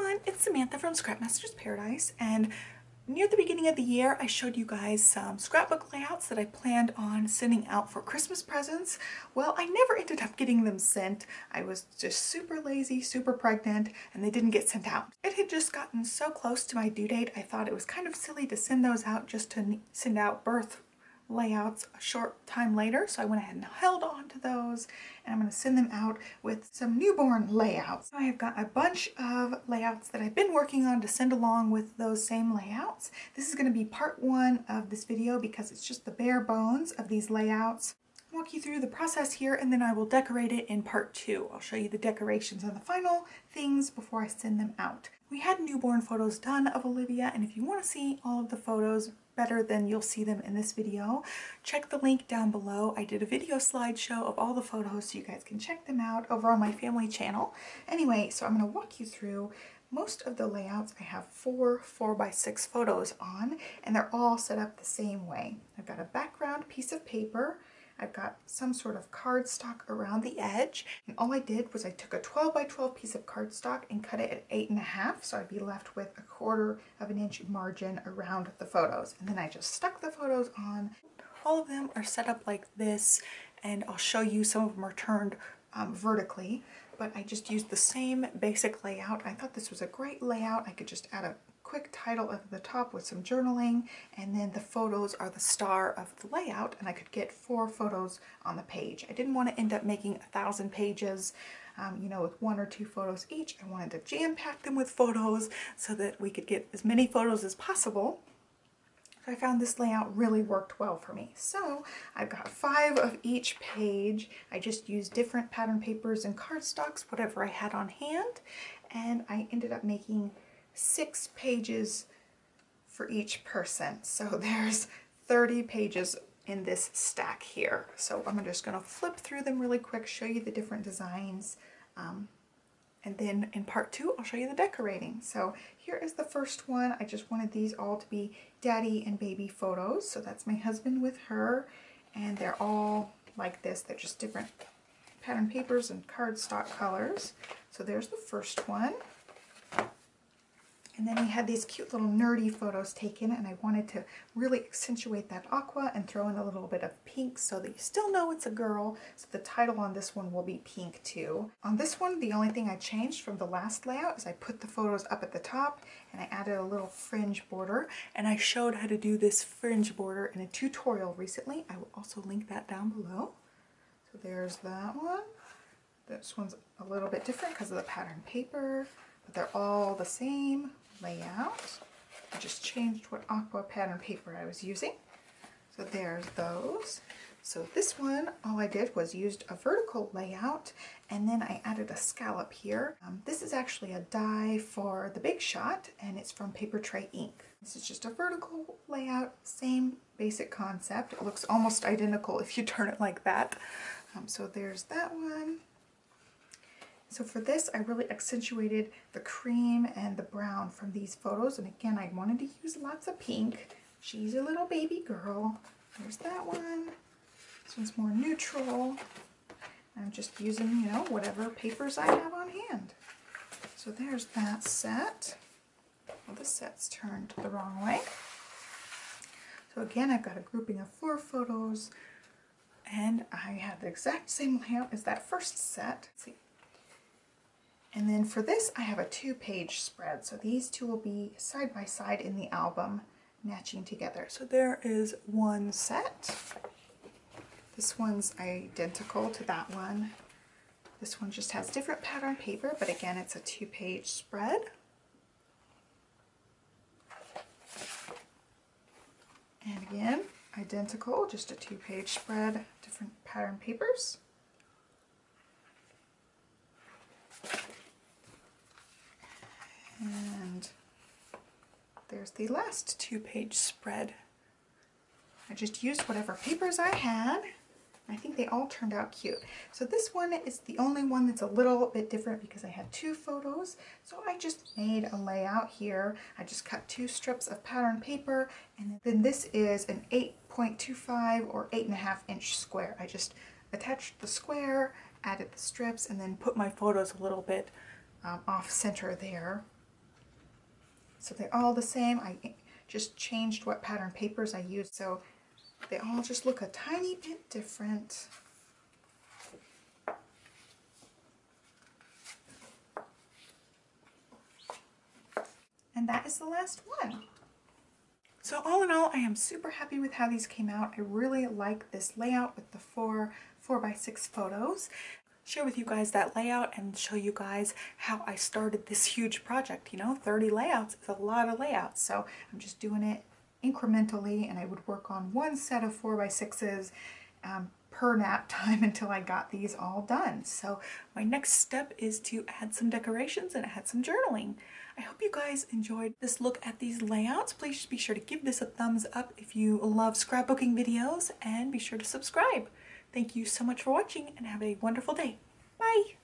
everyone, it's Samantha from Scrapmaster's Paradise, and near the beginning of the year I showed you guys some scrapbook layouts that I planned on sending out for Christmas presents. Well, I never ended up getting them sent. I was just super lazy, super pregnant, and they didn't get sent out. It had just gotten so close to my due date, I thought it was kind of silly to send those out just to send out birth layouts a short time later, so I went ahead and held on to those, and I'm going to send them out with some newborn layouts. I have got a bunch of layouts that I've been working on to send along with those same layouts. This is going to be part one of this video because it's just the bare bones of these layouts. I'll walk you through the process here, and then I will decorate it in part two. I'll show you the decorations and the final things before I send them out. We had newborn photos done of Olivia, and if you want to see all of the photos better than you'll see them in this video, check the link down below. I did a video slideshow of all the photos so you guys can check them out over on my family channel. Anyway, so I'm going to walk you through most of the layouts. I have four 4x6 photos on, and they're all set up the same way. I've got a background piece of paper, I've got some sort of cardstock around the edge, and all I did was I took a 12x12 piece of cardstock and cut it at 8.5, so I'd be left with a 1/4 of an inch margin around the photos. And then I just stuck the photos on. All of them are set up like this, and I'll show you some of them are turned vertically, but I just used the same basic layout. I thought this was a great layout. I could just add a quick title at the top with some journaling, and then the photos are the star of the layout, and I could get 4 photos on the page. I didn't want to end up making 1,000 pages, you know, with 1 or 2 photos each. I wanted to jam-pack them with photos so that we could get as many photos as possible. So I found this layout really worked well for me. So I've got 5 of each page. I just used different pattern papers and cardstocks, whatever I had on hand, and I ended up making 6 pages for each person. So there's 30 pages in this stack here. So I'm just going to flip through them really quick, show you the different designs, and then in part 2 I'll show you the decorating. So here is the first one. I just wanted these all to be daddy and baby photos. So that's my husband with her, and they're all like this. They're just different pattern papers and cardstock colors. So there's the first one. And then we had these cute little nerdy photos taken, and I wanted to really accentuate that aqua and throw in a little bit of pink so that you still know it's a girl. So the title on this one will be pink too. On this one, the only thing I changed from the last layout is I put the photos up at the top and I added a little fringe border, and I showed how to do this fringe border in a tutorial recently. I will also link that down below. So there's that one. This one's a little bit different because of the pattern paper, but they're all the same layout. I just changed what aqua pattern paper I was using. So there's those. So this one, all I did was used a vertical layout, and then I added a scallop here. This is actually a die for the Big Shot, and it's from Paper Tray Ink. This is just a vertical layout, same basic concept. It looks almost identical if you turn it like that. So there's that one. So for this, I really accentuated the cream and the brown from these photos. And again, I wanted to use lots of pink. She's a little baby girl. There's that one. This one's more neutral. I'm just using, you know, whatever papers I have on hand. So there's that set. Well, this set's turned the wrong way. So again, I've got a grouping of 4 photos, and I have the exact same layout as that first set. Let's see. And then for this, I have a 2-page spread. So these two will be side by side in the album, matching together. So there is one set. This one's identical to that one. This one just has different pattern paper, but again, it's a 2-page spread. And again, identical, just a 2-page spread, different pattern papers. And there's the last 2-page spread. I just used whatever papers I had. I think they all turned out cute. So this one is the only one that's a little bit different because I had 2 photos. So I just made a layout here. I just cut 2 strips of pattern paper, and then this is an 8.25 or 8.5 inch square. I just attached the square, added the strips, and then put my photos a little bit off center there. So they're all the same. I just changed what pattern papers I used, so they all just look a tiny bit different. And that is the last one. So all in all, I am super happy with how these came out. I really like this layout with the 4x6 photos. Share with you guys that layout and show you guys how I started this huge project. You know, 30 layouts is a lot of layouts, so I'm just doing it incrementally, and I would work on one set of 4x6s per nap time until I got these all done. So my next step is to add some decorations and add some journaling. I hope you guys enjoyed this look at these layouts. Please be sure to give this a thumbs up if you love scrapbooking videos, and be sure to subscribe. Thank you so much for watching, and have a wonderful day. Bye!